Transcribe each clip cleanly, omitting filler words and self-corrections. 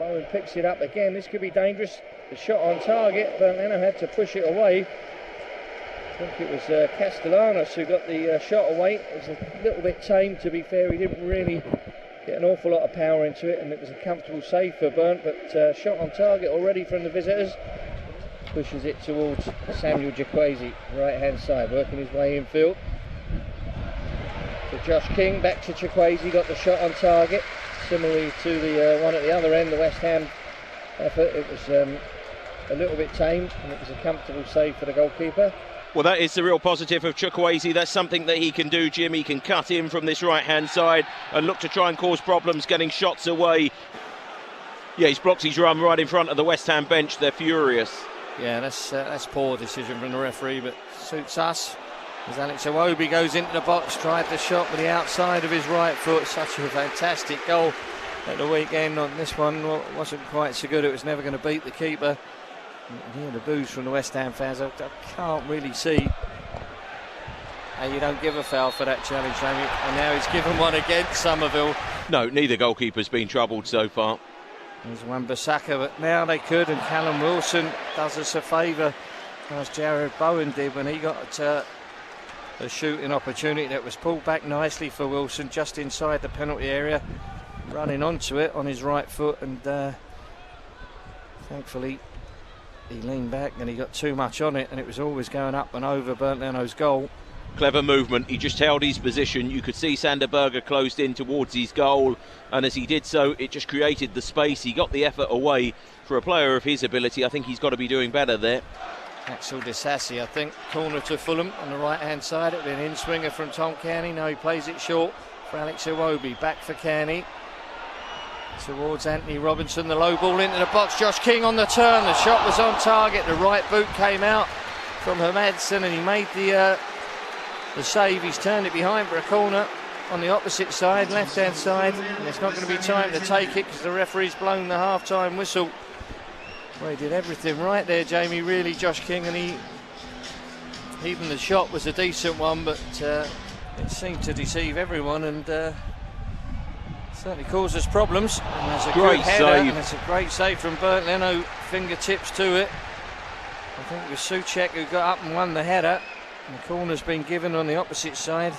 Bowen picks it up again. This could be dangerous. The shot on target, but Leno had to push it away. I think it was Castellanos who got the shot away. It was a little bit tame, to be fair. He didn't really get an awful lot of power into it, and it was a comfortable save for Burnt, but shot on target already from the visitors. Pushes it towards Samuel Jaquazi, right hand side, working his way infield. So Josh King back to Jaquazi, got the shot on target. Similarly to the one at the other end, the West Ham effort, it was a little bit tame, and it was a comfortable save for the goalkeeper. Well, that is the real positive of Chukwueze. That's something that he can do, Jim. He can cut in from this right-hand side and look to try and cause problems, getting shots away. Yeah, he's blocked his run right in front of the West Ham bench. They're furious. Yeah, that's poor decision from the referee, but suits us. As Alex Iwobi goes into the box, tried the shot with the outside of his right foot. Such a fantastic goal at the weekend. On this one wasn't quite so good. It was never going to beat the keeper. Hear the boos from the West Ham fans. I can't really see how you don't give a foul for that challenge, Jamie. And now he's given one against Somerville. No, neither goalkeeper's been troubled so far. There's Wan-Bissaka, but now they could, and Callum Wilson does us a favour, as Jared Bowen did when he got a shooting opportunity that was pulled back nicely for Wilson just inside the penalty area, running onto it on his right foot, and thankfully he leaned back and he got too much on it, and it was always going up and over Bernd Leno's goal. Clever movement. He just held his position. You could see Sander Berger closed in towards his goal, and as he did so, it just created the space. He got the effort away. For a player of his ability, I think he's got to be doing better there. Axel Disasi, I think, corner to Fulham on the right-hand side. It'll be an in-swinger from Tom Kearney. Now he plays it short for Alex Iwobi. Back for Kearney. Towards Anthony Robinson, the low ball into the box. Josh King on the turn. The shot was on target. The right boot came out from Hermadsen, and he made the save. He's turned it behind for a corner on the opposite side, left-hand side, and it's not going to be time to take it because the referee's blown the half-time whistle. Well, he did everything right there, Jamie, really, Josh King, and even the shot was a decent one, but it seemed to deceive everyone, and certainly causes problems. And there's a great header, save. And it's a great save from Bernd Leno, fingertips to it. I think it was Souček who got up and won the header. And the corner's been given on the opposite side,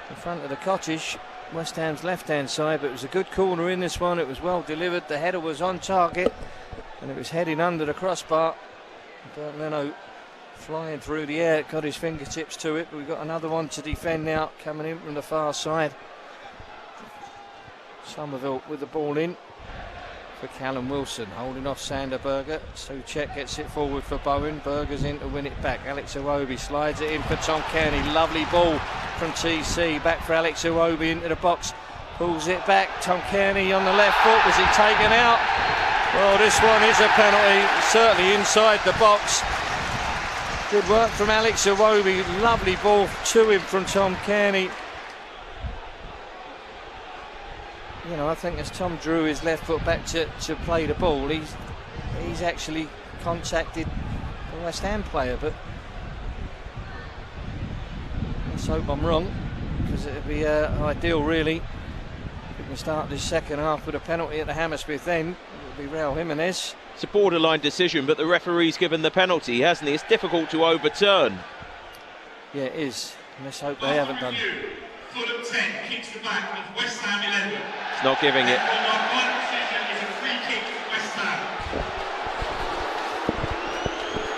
in front of the Cottage, West Ham's left-hand side, but it was a good corner in this one. It was well delivered. The header was on target, and it was heading under the crossbar. Bernd Leno flying through the air, got his fingertips to it, but we've got another one to defend now, coming in from the far side. Somerville with the ball in for Callum Wilson, holding off Sander Berger. Souček gets it forward for Bowen. Berger's in to win it back. Alex Iwobi slides it in for Tom Kearney. Lovely ball from TC. Back for Alex Iwobi into the box. Pulls it back. Tom Kearney on the left foot. Was he taken out? Well, this one is a penalty. Certainly inside the box. Good work from Alex Iwobi. Lovely ball to him from Tom Kearney. You know, I think as Tom drew his left foot back to play the ball, he's actually contacted the West Ham player, but let's hope I'm wrong, because it'd be ideal really if we can start this second half with a penalty at the Hammersmith end. It would be Raul Jimenez. It's a borderline decision, but the referee's given the penalty, hasn't he? It's difficult to overturn. Yeah, it is. Let's hope they haven't done. Fulham 10 kicks the back of West Ham 11. It's not giving it. Our final decision is a free kick for West Ham.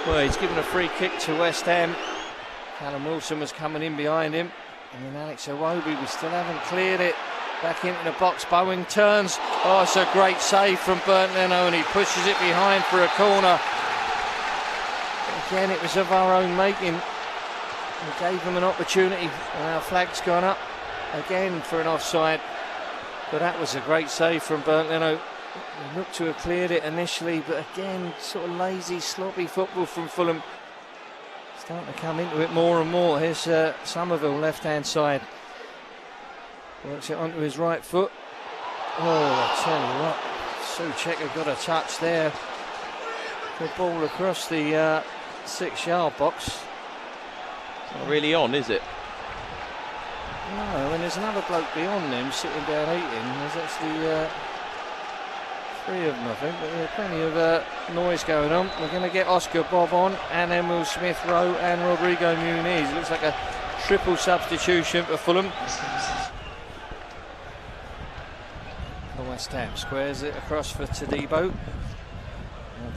Well, he's given a free kick to West Ham. Callum Wilson was coming in behind him, and then Alex Iwobi, we still haven't cleared it. Back into the box, Bowen turns. Oh, it's a great save from Bernd Leno, and he pushes it behind for a corner. Again, it was of our own making. We gave them an opportunity, and our flag's gone up again for an offside. But that was a great save from Bernd Leno. He looked to have cleared it initially, but again, sort of lazy, sloppy football from Fulham. Starting to come into it more and more. Here's Somerville, left-hand side. Works it onto his right foot. Oh, I tell you what, Souček have got a touch there. Good ball across the 6-yard box. Not really on, is it? No, and there's another bloke beyond them sitting down eating. There's actually three of them, I think, but there's plenty of noise going on. We're going to get Oscar Bob on, and Emil Smith-Rowe and Rodrigo Muniz. Looks like a triple substitution for Fulham. The West Ham squares it across for Todibo.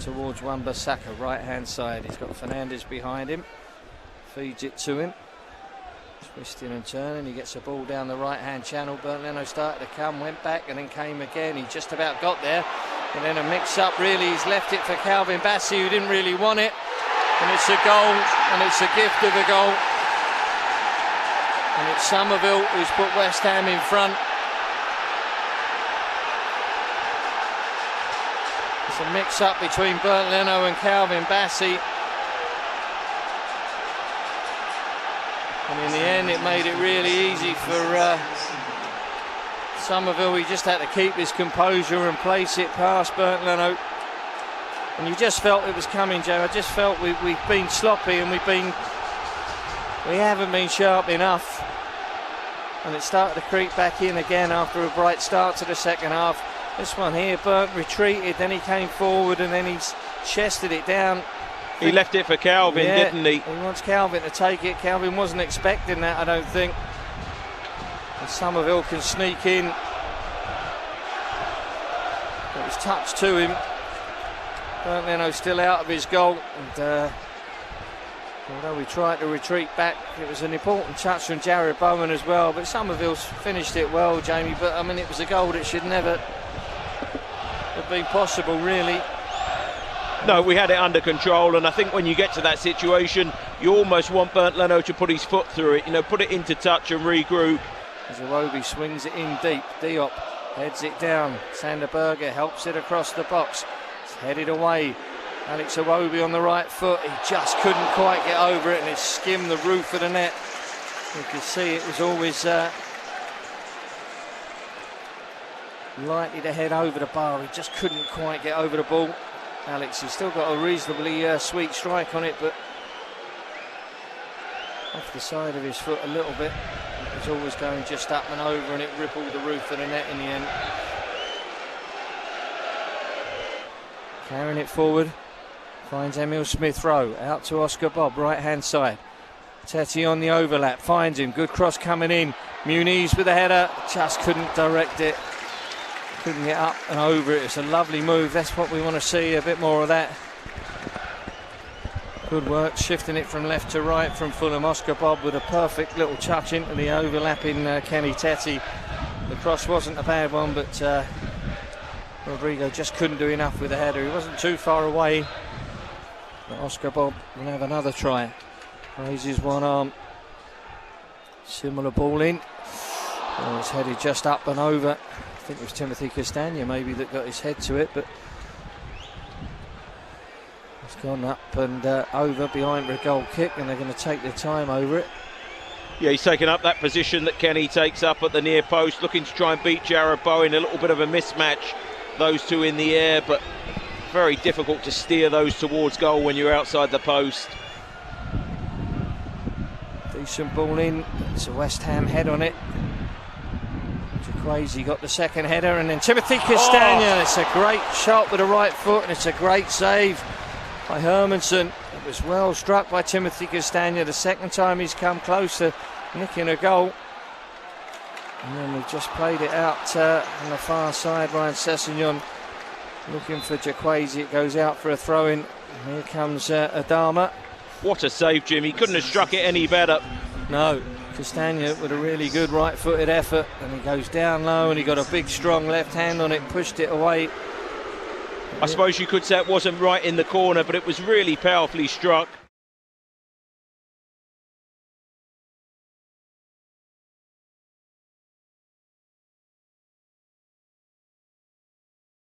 Towards Wan-Bissaka, right hand side. He's got Fernandes behind him, feeds it to him, twisting and turning. He gets the ball down the right hand channel. Bernd Leno started to come, went back and then came again. He just about got there, and then a mix up really. He's left it for Calvin Bassey, who didn't really want it, and it's a goal, and it's a gift of a goal, and it's Somerville who's put West Ham in front. A mix-up between Bernd Leno and Calvin Bassey, and in the end it made it really easy for Somerville. He just had to keep his composure and place it past Bernd Leno, and you just felt it was coming, Joe. I just felt we've been sloppy and we haven't been sharp enough, and it started to creep back in again after a bright start to the second half. This one here, Bernd retreated, then he came forward and then he's chested it down. He left it for Calvin, didn't he? He wants Calvin to take it. Calvin wasn't expecting that, I don't think. And Somerville can sneak in. It was touched to him. Bernd Leno still out of his goal. And although we tried to retreat back, it was an important touch from Jared Bowen as well. But Somerville's finished it well, Jamie. But I mean, it was a goal that should never have been possible, really. No, we had it under control, and I think when you get to that situation, you almost want Bernd Leno to put his foot through it, put it into touch and regroup. As Iwobi swings it in deep, Diop heads it down. Sander Berge helps it across the box. It's headed away. Alex Iwobi on the right foot. He just couldn't quite get over it, and it skimmed the roof of the net. You could see it was always likely to head over the bar. He just couldn't quite get over the ball. Alex, he's still got a reasonably sweet strike on it, but off the side of his foot a little bit. It was always going just up and over, and it rippled the roof of the net in the end. Carrying it forward, finds Emil Smith-Rowe, out to Oscar Bob, right hand side. Teti on the overlap, finds him, good cross coming in. Muniz with a header, just couldn't direct it. Couldn't get up and over it. It's a lovely move. That's what we want to see, a bit more of that. Good work, shifting it from left to right from Fulham. Oscar Bob with a perfect little touch into the overlapping Kenny Teti. The cross wasn't a bad one, but Rodrigo just couldn't do enough with the header. He wasn't too far away. But Oscar Bob will have another try. Raises one arm. Similar ball in. Oh, it's headed just up and over. I think it was Timothy Castagna maybe that got his head to it, but it's gone up and over behind the goal kick, and they're going to take their time over it. Yeah, he's taken up that position that Kenny takes up at the near post, looking to try and beat Jared Bowen. A little bit of a mismatch, those two in the air, but very difficult to steer those towards goal when you're outside the post. Decent ball in. It's a West Ham head on it. Crazy got the second header, and then Timothy Castagna. It's a great shot with the right foot, and it's a great save by Hermansen. It was well struck by Timothy Castagna. The second time he's come close to nicking a goal, and then we've just played it out on the far side. Ryan Sessegnon looking for Jaquazi. It goes out for a throw-in. Here comes Adama. What a save, Jim. He couldn't have struck it any better. No. Castagna with a really good right-footed effort, and he goes down low, and he got a big strong left hand on it, pushed it away. I suppose you could say it wasn't right in the corner, but it was really powerfully struck.